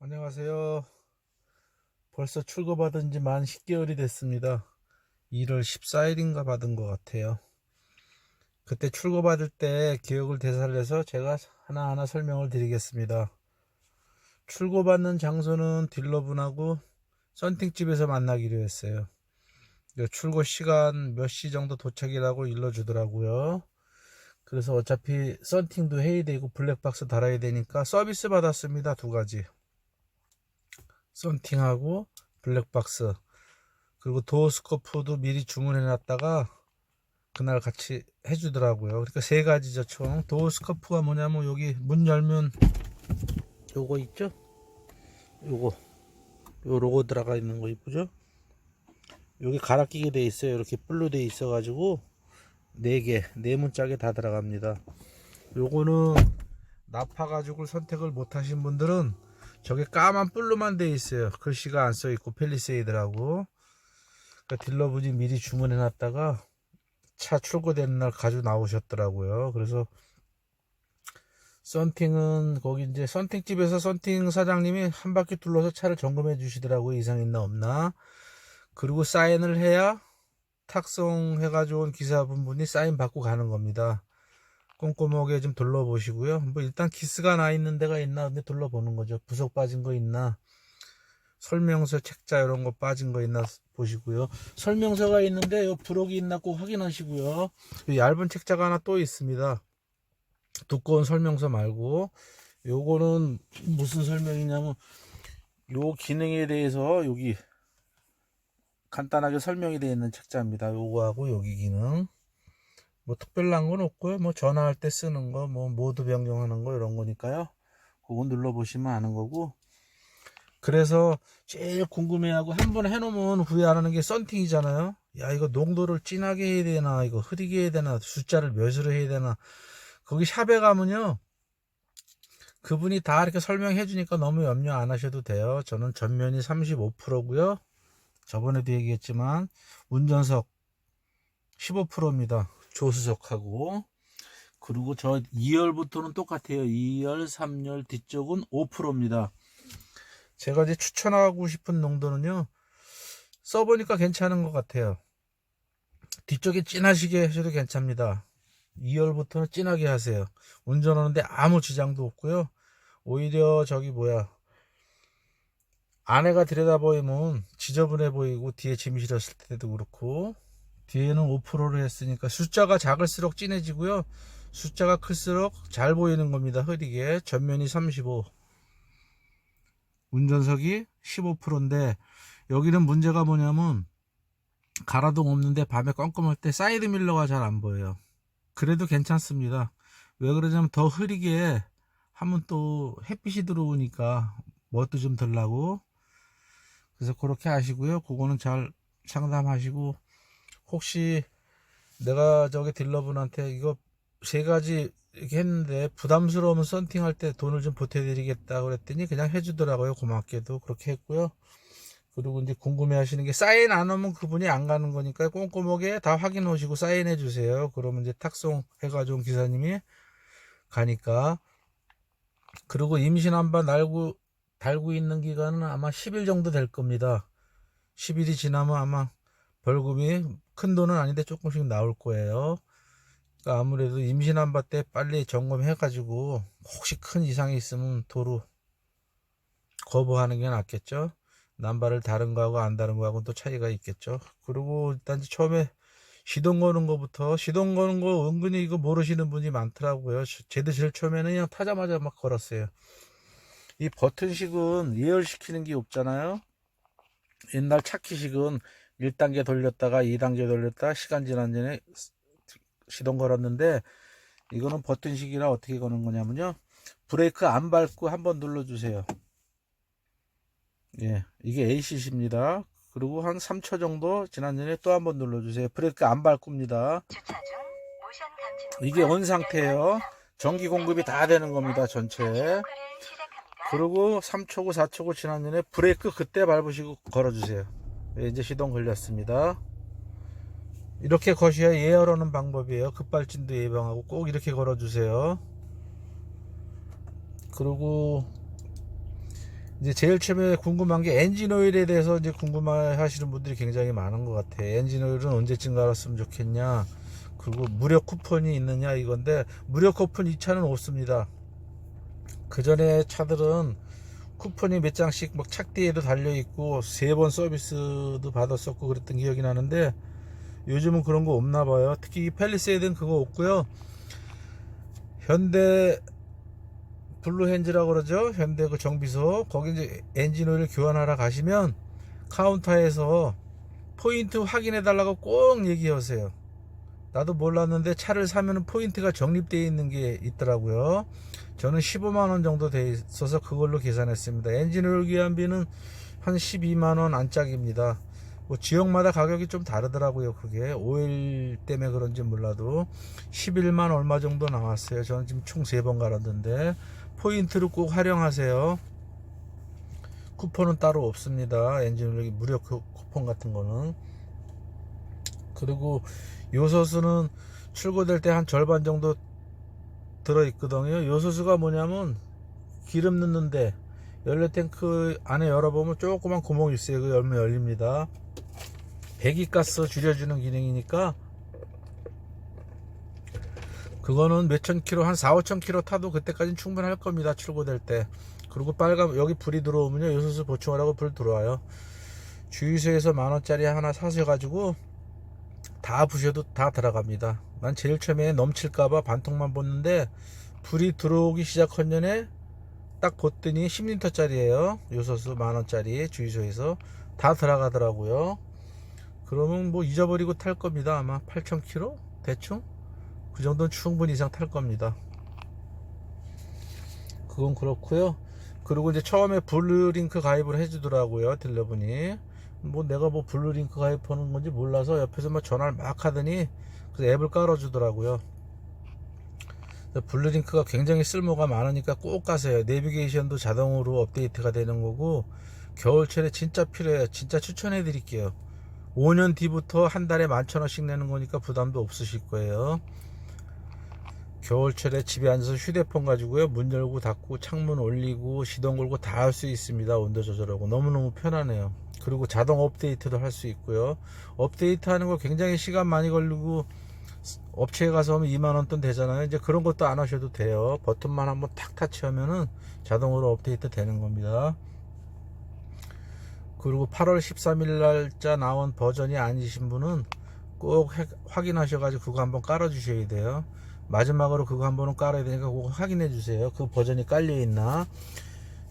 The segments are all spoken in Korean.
안녕하세요. 벌써 출고받은 지 만 10개월이 됐습니다. 1월 14일인가 받은 것 같아요. 그때 출고받을 때 기억을 되살려서 제가 하나하나 설명을 드리겠습니다. 출고받는 장소는 딜러분하고 썬팅집에서 만나기로 했어요. 출고 시간 몇 시 정도 도착이라고 일러주더라고요. 그래서 어차피 썬팅도 해야 되고 블랙박스 달아야 되니까 서비스 받았습니다. 2가지. 썬팅하고 블랙박스, 그리고 도어 스코프도 미리 주문해 놨다가 그날 같이 해주더라고요. 그러니까 3가지죠 총. 도어 스코프가 뭐냐면 여기 문 열면 요거 있죠, 요거 요 로고 들어가 있는 거 이쁘죠. 여기 갈아 끼게 돼 있어요. 이렇게 뿔로 돼 있어 가지고 4개 4문짝에 다 들어갑니다. 요거는 나파 가죽을 선택을 못 하신 분들은 저게 까만 뿔로만 돼 있어요. 글씨가 안 써 있고 펠리세이드라고. 그러니까 딜러분이 미리 주문해 놨다가 차 출고되는 날 가지고 나오셨더라고요. 그래서 썬팅은 거기 이제 썬팅집에서 썬팅 사장님이 한 바퀴 둘러서 차를 점검해 주시더라고요. 이상 있나 없나. 그리고 사인을 해야 탁송 해가지고 온 기사분이 사인 받고 가는 겁니다. 꼼꼼하게 좀 둘러보시고요. 뭐 일단 기스가 나 있는 데가 있나 근데 둘러보는 거죠. 부속 빠진 거 있나, 설명서 책자 이런 거 빠진 거 있나 보시고요. 설명서가 있는데 요 부록이 있나 꼭 확인하시고요. 얇은 책자가 하나 또 있습니다. 두꺼운 설명서 말고. 요거는 무슨 설명이냐면 요 기능에 대해서 여기 간단하게 설명이 되어 있는 책자입니다. 요거하고 여기 기능 뭐 특별한 건 없고요. 뭐 전화할 때 쓰는 거, 뭐 모드 변경하는 거 이런 거니까요. 그거 눌러보시면 아는 거고. 그래서 제일 궁금해하고 한 번 해놓으면 후회 안 하는 게 썬팅이잖아요. 야, 이거 농도를 진하게 해야 되나, 이거 흐리게 해야 되나, 숫자를 몇으로 해야 되나. 거기 샵에 가면요, 그분이 다 이렇게 설명해 주니까 너무 염려 안 하셔도 돼요. 저는 전면이 35%고요. 저번에도 얘기했지만 운전석 15%입니다. 조수석하고. 그리고 저 2열부터는 똑같아요. 2열, 3열 뒤쪽은 5%입니다. 제가 이제 추천하고 싶은 농도는요, 써보니까 괜찮은 것 같아요. 뒤쪽에 진하시게 하셔도 괜찮습니다. 2열부터는 진하게 하세요. 운전하는데 아무 지장도 없고요. 오히려 저기 뭐야, 안에가 들여다보이면 지저분해 보이고 뒤에 짐 실었을 때도 그렇고. 뒤에는 5%를 했으니까 숫자가 작을수록 진해지고요. 숫자가 클수록 잘 보이는 겁니다. 흐리게. 전면이 35, 운전석이 15%인데 여기는 문제가 뭐냐면 가라동 없는데 밤에 껌껌할 때 사이드 밀러가 잘 안 보여요. 그래도 괜찮습니다. 왜 그러냐면 더 흐리게 하면 또 햇빛이 들어오니까 멋도 좀 덜 나고. 그래서 그렇게 하시고요. 그거는 잘 상담하시고, 혹시 내가 저기 딜러분한테 이거 3가지 이렇게 했는데 부담스러우면 썬팅할 때 돈을 좀 보태드리겠다 그랬더니 그냥 해주더라고요. 고맙게도 그렇게 했고요. 그리고 이제 궁금해 하시는 게, 사인 안 하면 그분이 안 가는 거니까 꼼꼼하게 다 확인해 오시고 사인해 주세요. 그러면 이제 탁송 해가지고 온 기사님이 가니까. 그리고 임신 한번 달고 있는 기간은 아마 10일 정도 될 겁니다. 10일이 지나면 아마 벌금이 큰 돈은 아닌데 조금씩 나올 거예요. 그러니까 아무래도 임신 한바 때 빨리 점검해 가지고 혹시 큰 이상이 있으면 도로 거부하는 게 낫겠죠. 남발을 다른 거하고 안 다른 거하고는 또 차이가 있겠죠. 그리고 일단 처음에 시동 거는 거부터, 시동 거는 거 은근히 이거 모르시는 분이 많더라고요. 제도 제일 처음에는 그냥 타자마자 막 걸었어요. 이 버튼식은 예열시키는 게 없잖아요. 옛날 차키식은 1단계 돌렸다가 2단계 돌렸다가 시간 지난 전에 시동 걸었는데, 이거는 버튼식이라 어떻게 거는 거냐면요, 브레이크 안 밟고 한번 눌러주세요. 예, 이게 ACC입니다. 그리고 한 3초 정도 지난 전에 또 한번 눌러주세요. 브레이크 안 밟습니다. 이게 온 상태예요. 전기 공급이 다 되는 겁니다, 전체. 그리고 3초고 4초고 지난 전에 브레이크 그때 밟으시고 걸어주세요. 예, 이제 시동 걸렸습니다. 이렇게 거셔야 예열하는 방법이에요. 급발진도 예방하고 꼭 이렇게 걸어주세요. 그리고 이제 제일 처음에 궁금한 게 엔진 오일에 대해서 이제 궁금해 하시는 분들이 굉장히 많은 것 같아. 엔진 오일은 언제쯤 갈았으면 좋겠냐, 그리고 무료 쿠폰이 있느냐 이건데, 무료 쿠폰 이 차는 없습니다. 그 전에 차들은 쿠폰이 몇 장씩 막 착대에도 달려있고 3번 서비스도 받았었고 그랬던 기억이 나는데, 요즘은 그런 거 없나 봐요. 특히 이 팰리세이드는 그거 없고요. 현대 블루핸즈라고 그러죠. 현대 그 정비소, 거기 이제 엔진 오일 교환하러 가시면 카운터에서 포인트 확인해 달라고 꼭 얘기하세요. 나도 몰랐는데 차를 사면 포인트가 적립되어 있는 게 있더라고요. 저는 15만원 정도 돼 있어서 그걸로 계산했습니다. 엔진 오일 교환비는 한 12만원 안짝입니다. 뭐 지역마다 가격이 좀 다르더라고요. 그게 오일 때문에 그런지 몰라도 11만 얼마 정도 나왔어요. 저는 지금 총 3번 갈았는데, 포인트를 꼭 활용하세요. 쿠폰은 따로 없습니다. 엔진오일 무료 쿠폰 같은 거는. 그리고 요소수는 출고될 때 한 절반 정도 들어있거든요. 요소수가 뭐냐면, 기름 넣는데 연료 탱크 안에 열어보면 조그만 구멍이 있어요. 그 열면 열립니다. 배기가스 줄여주는 기능이니까, 그거는 몇천 킬로, 한 4, 5천 킬로 타도 그때까지는 충분할 겁니다. 출고될 때. 그리고 빨간, 여기 불이 들어오면요, 요소수 보충하라고 불 들어와요. 주유소에서 10,000원짜리 하나 사셔가지고 다 부셔도 다 들어갑니다. 난 제일 처음에 넘칠까봐 반통만 붓는데, 불이 들어오기 시작한 전에 딱 붓더니 10리터짜리예요 요소수 10,000원짜리 주유소에서 다 들어가더라고요. 그러면 뭐 잊어버리고 탈 겁니다. 아마 8,000km 대충 그 정도는 충분히 이상 탈 겁니다. 그건 그렇고요. 그리고 이제 처음에 블루링크 가입을 해주더라고요, 딜러분이. 뭐 내가 뭐 블루링크 가입하는 건지 몰라서 옆에서 막 전화를 막 하더니, 그래서 앱을 깔아주더라고요. 블루링크가 굉장히 쓸모가 많으니까 꼭 가세요. 내비게이션도 자동으로 업데이트가 되는 거고, 겨울철에 진짜 필요해요. 진짜 추천해 드릴게요. 5년 뒤부터 한 달에 11,000원씩 내는 거니까 부담도 없으실 거예요. 겨울철에 집에 앉아서 휴대폰 가지고요, 문 열고 닫고 창문 올리고 시동 걸고 다 할 수 있습니다. 온도 조절하고 너무너무 편하네요. 그리고 자동 업데이트도 할 수 있고요. 업데이트 하는 거 굉장히 시간 많이 걸리고, 업체에 가서 하면 2만원 돈 되잖아요. 이제 그런 것도 안 하셔도 돼요. 버튼만 한번 탁 타치하면은 자동으로 업데이트 되는 겁니다. 그리고 8월 13일 날짜 나온 버전이 아니신 분은 꼭 확인하셔가지고 그거 한번 깔아 주셔야 돼요. 마지막으로 그거 한번은 깔아야 되니까 그거 확인해 주세요. 그 버전이 깔려 있나.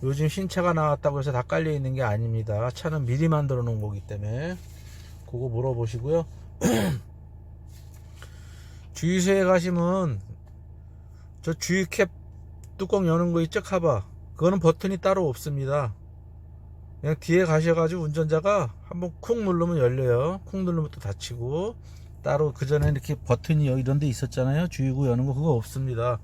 요즘 신차가 나왔다고 해서 다 깔려 있는 게 아닙니다. 차는 미리 만들어 놓은 거기 때문에 그거 물어보시고요. 주유소에 가시면 저 주유캡 뚜껑 여는 거 있죠, 카바. 그거는 버튼이 따로 없습니다. 그냥 뒤에 가셔가지고 운전자가 한번 쿵 누르면 열려요. 쿵 누르면 또 닫히고. 따로 그 전에 이렇게 버튼이 이런 데 있었잖아요. 주유구 여는 거, 그거 없습니다.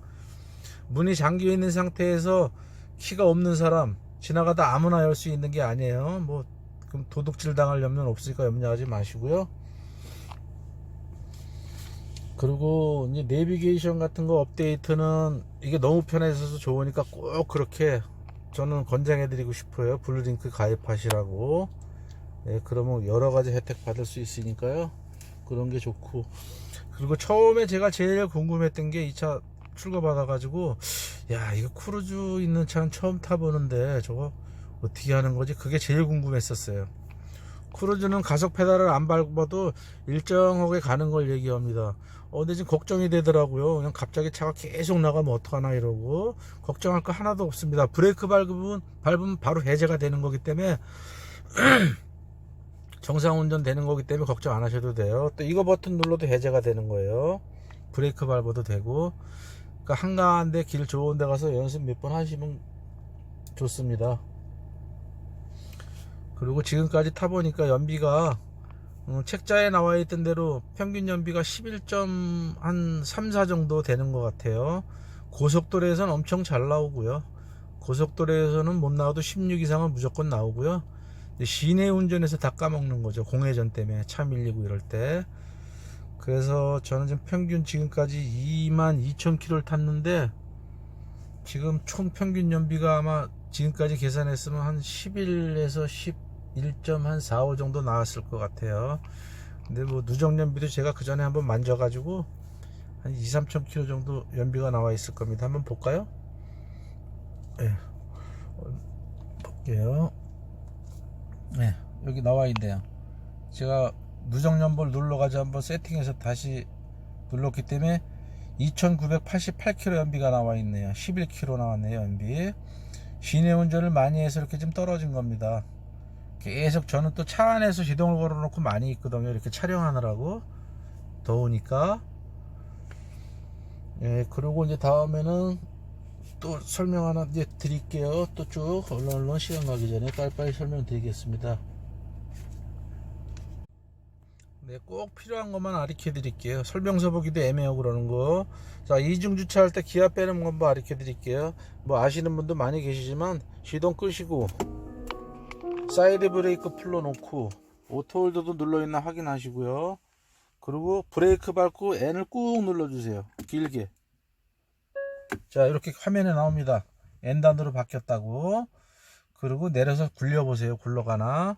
문이 잠겨 있는 상태에서 키가 없는 사람 지나가다 아무나 열 수 있는 게 아니에요. 뭐 그럼 도둑질 당할 염려는 없으니까 염려하지 마시고요. 그리고 이제 내비게이션 같은 거 업데이트는 이게 너무 편해서 좋으니까 꼭 그렇게 저는 권장해 드리고 싶어요. 블루링크 가입하시라고. 네, 그러면 여러 가지 혜택 받을 수 있으니까요. 그런 게 좋고. 그리고 처음에 제가 제일 궁금했던 게, 이 차 출고 받아가지고, 야, 이거 크루즈 있는 차는 처음 타보는데 저거 어떻게 하는 거지? 그게 제일 궁금했었어요. 크루즈는 가속 페달을 안 밟아도 일정하게 가는 걸 얘기합니다. 근데 지금 걱정이 되더라고요. 그냥 갑자기 차가 계속 나가면 어떡하나 이러고. 걱정할 거 하나도 없습니다. 브레이크 밟으면 바로 해제가 되는 거기 때문에 정상 운전 되는 거기 때문에 걱정 안 하셔도 돼요. 또 이거 버튼 눌러도 해제가 되는 거예요. 브레이크 밟아도 되고. 그러니까 한가한데 길 좋은 데 가서 연습 몇 번 하시면 좋습니다. 그리고 지금까지 타보니까 연비가 책자에 나와 있던 대로 평균 연비가 11.3, 4 정도 되는 것 같아요. 고속도로에서는 엄청 잘 나오고요. 고속도로에서는 못 나와도 16 이상은 무조건 나오고요. 시내 운전에서 다 까먹는 거죠. 공회전 때문에 차 밀리고 이럴 때. 그래서 저는 지금 평균 지금까지 22,000km를 탔는데, 지금 총 평균 연비가 아마 지금까지 계산했으면 한 11에서 11.45 정도 나왔을 것 같아요. 근데 뭐 누적 연비도 제가 그 전에 한번 만져가지고 한 2, 3천 킬로 정도 연비가 나와 있을 겁니다. 한번 볼까요? 네, 볼게요. 네, 여기 나와 있네요. 제가 누적 연비를 눌러가지고 한번 세팅해서 다시 눌렀기 때문에 2988km 연비가 나와 있네요. 11km 나왔네요, 연비. 시내 운전을 많이 해서 이렇게 좀 떨어진 겁니다. 계속 저는 또 차 안에서 시동을 걸어 놓고 많이 있거든요. 이렇게 촬영하느라고. 더우니까. 예, 그리고 이제 다음에는 또 설명 하나 이제 드릴게요. 또 쭉 얼른 시간 가기 전에 빨리빨리 설명드리겠습니다. 네, 꼭 필요한 것만 가르쳐 드릴게요. 설명서 보기도 애매하고 그러는 거. 자, 이중 주차할 때 기아 빼는 건 가르쳐 드릴게요. 뭐 아시는 분도 많이 계시지만 시동 끄시고 사이드 브레이크 풀러 놓고 오토홀더도 눌러 있나 확인하시고요. 그리고 브레이크 밟고 N을 꾹 눌러 주세요. 길게. 자, 이렇게 화면에 나옵니다. N단으로 바뀌었다고. 그리고 내려서 굴려보세요. 굴러가나.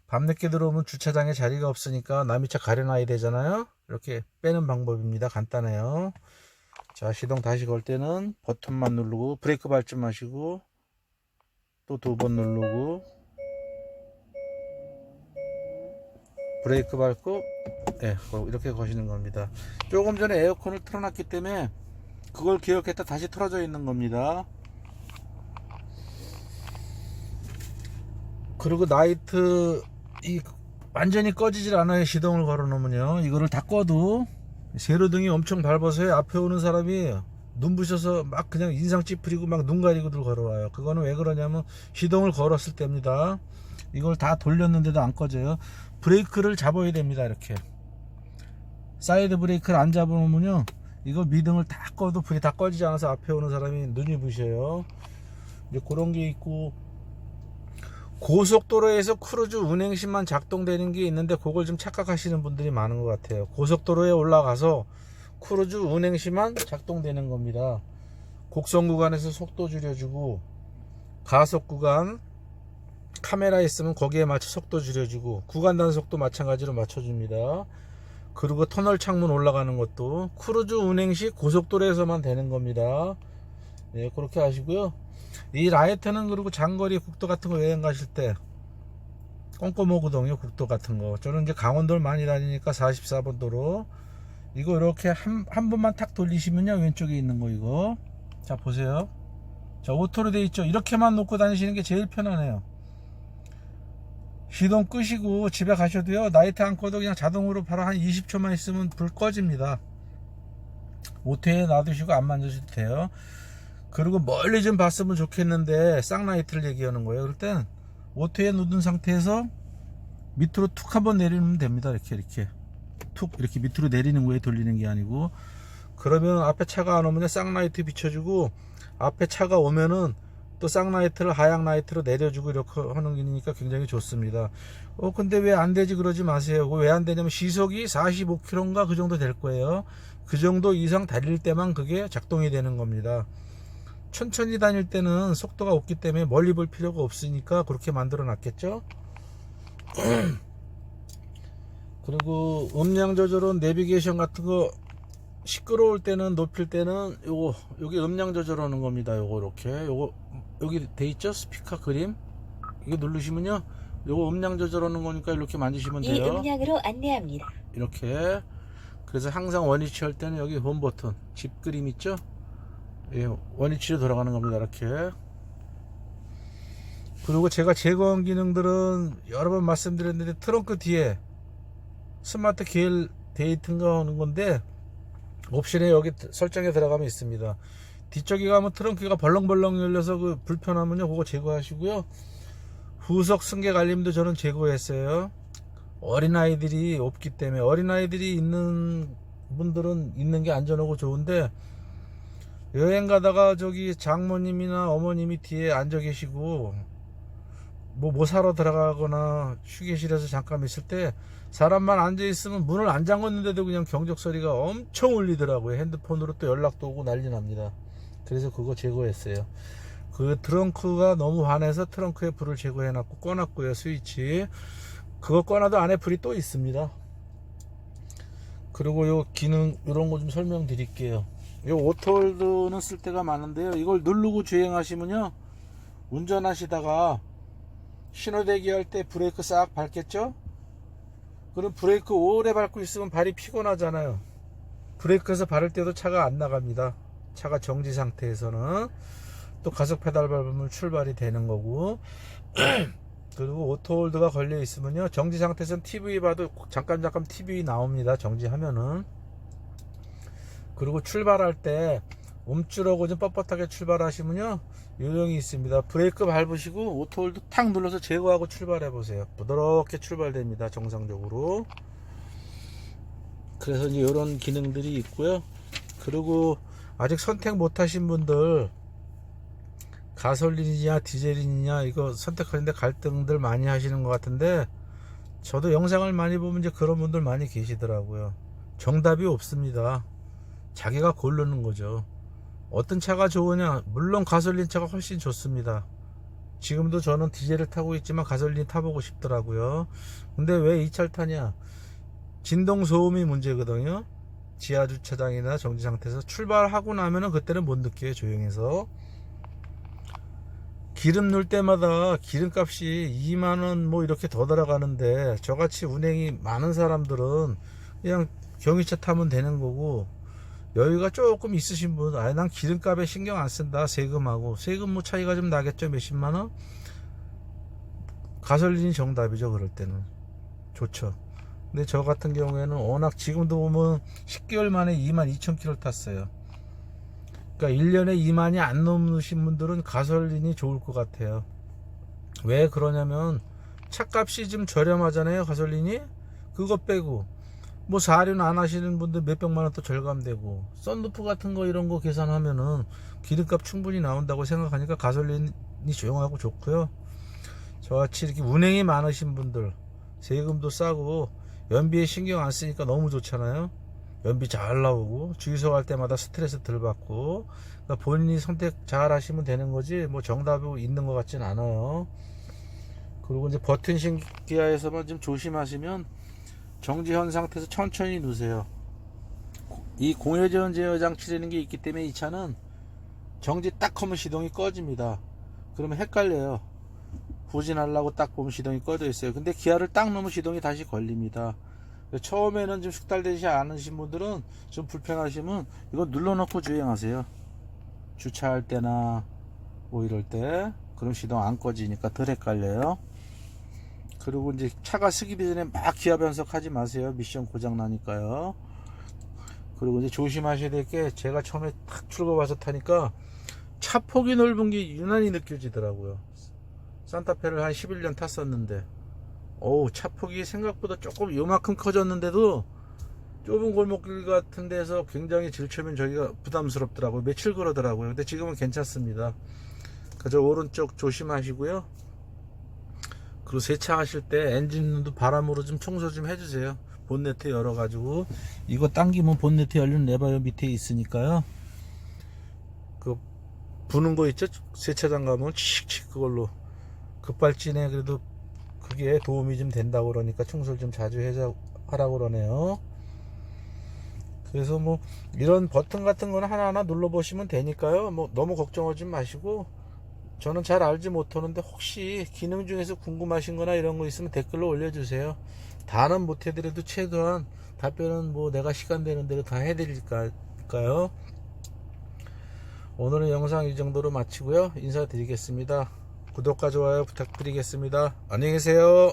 밤늦게 들어오면 주차장에 자리가 없으니까 남의 차 가려놔야 되잖아요. 이렇게 빼는 방법입니다. 간단해요. 자, 시동 다시 걸 때는 버튼만 누르고 브레이크 밟지 마시고 또 2번 누르고 브레이크 밟고 네, 이렇게 거시는 겁니다. 조금 전에 에어컨을 틀어놨기 때문에 그걸 기억했다 다시 틀어져 있는 겁니다. 그리고 나이트 완전히 꺼지질 않아요. 시동을 걸어 놓으면요. 이거를 다 꺼도 세로등이 엄청 밝아서요. 앞에 오는 사람이 눈부셔서 막 그냥 인상 찌푸리고 막 눈 가리고들 걸어와요. 그거는 왜 그러냐면 시동을 걸었을 때입니다. 이걸 다 돌렸는데도 안 꺼져요. 브레이크를 잡아야 됩니다. 이렇게 사이드 브레이크를 안 잡으면요, 이거 미등을 다 꺼도 불이 다 꺼지지 않아서 앞에 오는 사람이 눈이 부셔요. 이제 그런 게 있고, 고속도로에서 크루즈 운행시만 작동되는 게 있는데 그걸 좀 착각하시는 분들이 많은 것 같아요. 고속도로에 올라가서 크루즈 운행시만 작동되는 겁니다. 곡선 구간에서 속도 줄여주고, 가속 구간 카메라 있으면 거기에 맞춰 속도 줄여주고, 구간 단속도 마찬가지로 맞춰줍니다. 그리고 터널 창문 올라가는 것도 크루즈 운행 시 고속도로에서만 되는 겁니다. 네, 그렇게 하시고요. 이 라이트는 그리고 장거리 국도 같은 거 여행 가실 때 꼼꼼하거든요. 국도 같은 거. 저는 이제 강원도를 많이 다니니까 44번 도로 이거 이렇게 한 번만 탁 돌리시면요, 왼쪽에 있는 거 이거. 자, 보세요. 자, 오토로 돼 있죠. 이렇게만 놓고 다니시는 게 제일 편하네요. 시동 끄시고 집에 가셔도요, 라이트 안 꺼도 그냥 자동으로 바로 한 20초만 있으면 불 꺼집니다. 오토에 놔두시고 안 만져도 돼요. 그리고 멀리 좀 봤으면 좋겠는데 쌍라이트를 얘기하는 거예요. 그럴 땐 오토에 누른 상태에서 밑으로 툭 한번 내리면 됩니다. 이렇게 툭 이렇게 밑으로 내리는 거에 돌리는 게 아니고. 그러면 앞에 차가 안 오면 쌍라이트 비춰주고, 앞에 차가 오면은 또 쌍라이트를 하향 라이트로 내려주고 이렇게 하는 기니까 굉장히 좋습니다. 근데 왜 안 되지 그러지 마세요. 왜 안 되냐면 시속이 45km인가 그 정도 될 거예요. 그 정도 이상 달릴 때만 그게 작동이 되는 겁니다. 천천히 다닐 때는 속도가 없기 때문에 멀리 볼 필요가 없으니까 그렇게 만들어 놨겠죠. 그리고 음량 조절은 내비게이션 같은 거 시끄러울 때는, 높일 때는 요거 여기 음량 조절하는 겁니다. 요거 이렇게 요거 여기 돼 있죠, 스피커 그림. 이거 누르시면요, 요거 음량 조절하는 거니까 이렇게 만지시면 돼요. 이 음량으로 안내합니다. 이렇게. 그래서 항상 원위치 할 때는 여기 홈 버튼 집 그림 있죠, 예, 원위치로 돌아가는 겁니다. 이렇게. 그리고 제가 제거한 기능들은 여러 번 말씀드렸는데, 트렁크 뒤에 스마트 기어 데이트인가 하는 건데 옵션에 여기 설정에 들어가면 있습니다. 뒤쪽에 가면 트렁크가 벌렁벌렁 열려서 그 불편하면요, 그거 제거하시고요. 후석 승객 알림도 저는 제거했어요. 어린아이들이 없기 때문에. 어린아이들이 있는 분들은 있는 게 안전하고 좋은데, 여행 가다가 저기 장모님이나 어머님이 뒤에 앉아 계시고 뭐 사러 들어가거나 휴게실에서 잠깐 있을 때 사람만 앉아 있으면 문을 안 잠궜는데도 그냥 경적 소리가 엄청 울리더라고요. 핸드폰으로 또 연락도 오고 난리 납니다. 그래서 그거 제거했어요. 그 트렁크가 너무 환해서 트렁크에 불을 제거해놨고 꺼놨고요. 스위치 그거 꺼놔도 안에 불이 또 있습니다. 그리고 요 기능 이런 거 좀 설명드릴게요. 요 오토홀드는 쓸 때가 많은데요. 이걸 누르고 주행하시면요, 운전하시다가 신호대기 할 때 브레이크 싹 밟겠죠? 그럼 브레이크 오래 밟고 있으면 발이 피곤하잖아요. 브레이크에서 밟을 때도 차가 안 나갑니다. 차가 정지 상태에서는. 또 가속 페달 밟으면 출발이 되는 거고. 그리고 오토홀드가 걸려 있으면요, 정지 상태에서는 TV 봐도 잠깐 TV 나옵니다. 정지하면은. 그리고 출발할 때 움츠러고 좀 뻣뻣하게 출발하시면요, 요령이 있습니다. 브레이크 밟으시고 오토홀드 탁 눌러서 제거하고 출발해 보세요. 부드럽게 출발됩니다. 정상적으로. 그래서 이제 이런 기능들이 있고요. 그리고 아직 선택 못 하신 분들, 가솔린이냐 디젤이냐 이거 선택하는데 갈등들 많이 하시는 것 같은데, 저도 영상을 많이 보면 이제 그런 분들 많이 계시더라고요. 정답이 없습니다. 자기가 고르는 거죠. 어떤 차가 좋으냐? 물론 가솔린 차가 훨씬 좋습니다. 지금도 저는 디젤을 타고 있지만 가솔린 타보고 싶더라고요. 근데 왜 이 차를 타냐? 진동 소음이 문제거든요. 지하 주차장이나 정지 상태에서 출발하고 나면은 그때는 못 느껴요. 조용해서. 기름 넣을 때마다 기름값이 2만원 뭐 이렇게 더 들어가는데, 저같이 운행이 많은 사람들은 그냥 경유차 타면 되는 거고, 여유가 조금 있으신 분, 난 기름값에 신경 안 쓴다, 세금하고 세금 뭐 차이가 좀 나겠죠, 몇십만원. 가솔린이 정답이죠. 그럴 때는 좋죠. 근데 저 같은 경우에는 워낙 지금도 보면 10개월 만에 22,000km 탔어요. 그러니까 1년에 2만이 안 넘으신 분들은 가솔린이 좋을 것 같아요. 왜 그러냐면 차값이 좀 저렴하잖아요. 가솔린이. 그거 빼고 뭐 사륜 안 하시는 분들 몇백만원 또 절감되고, 썬루프 같은 거 이런 거 계산하면은 기름값 충분히 나온다고 생각하니까 가솔린이 조용하고 좋고요. 저같이 이렇게 운행이 많으신 분들, 세금도 싸고 연비에 신경 안 쓰니까 너무 좋잖아요. 연비 잘 나오고 주유소 갈 때마다 스트레스 덜 받고. 그러니까 본인이 선택 잘 하시면 되는 거지 뭐 정답이 있는 것 같진 않아요. 그리고 이제 버튼 신기아에서만 좀 조심하시면, 정지현 상태에서 천천히 누세요. 이 공회전 제어 장치라는 게 있기 때문에 이 차는 정지 딱 하면 시동이 꺼집니다. 그러면 헷갈려요. 후진하려고 딱 보면 시동이 꺼져 있어요. 근데 기아를 딱 넣으면 시동이 다시 걸립니다. 처음에는 좀 숙달되지 않으신 분들은 좀 불편하시면 이거 눌러놓고 주행하세요. 주차할 때나 뭐 이럴 때. 그럼 시동 안 꺼지니까 덜 헷갈려요. 그리고 이제 차가 쓰기도 전에 막 기아 변속하지 마세요. 미션 고장 나니까요. 그리고 이제 조심하셔야 될 게, 제가 처음에 탁 출고 와서 타니까 차 폭이 넓은 게 유난히 느껴지더라고요. 산타페를 한 11년 탔었는데, 차 폭이 생각보다 조금 요만큼 커졌는데도 좁은 골목길 같은 데서 굉장히 질처면 저희가 부담스럽더라고요. 며칠 그러더라고요. 근데 지금은 괜찮습니다. 그저 오른쪽 조심하시고요. 그리고 세차하실 때 엔진도 바람으로 좀 청소 좀 해주세요. 본네트 열어가지고, 이거 당기면 본네트 열린 레버요 밑에 있으니까요. 그 부는 거 있죠? 세차장 가면 칙칙 그걸로 급발진에 그래도 그게 도움이 좀 된다고 그러니까 청소를 좀 자주 하라고 그러네요. 그래서 뭐 이런 버튼 같은 거는 하나하나 눌러보시면 되니까요. 뭐 너무 걱정하지 마시고, 저는 잘 알지 못하는데 혹시 기능 중에서 궁금하신 거나 이런 거 있으면 댓글로 올려주세요. 다는 못 해드려도 최소한 답변은 뭐 내가 시간 되는 대로 다 해드릴까요. 오늘은 영상 이 정도로 마치고요. 인사드리겠습니다. 구독과 좋아요 부탁드리겠습니다. 안녕히 계세요.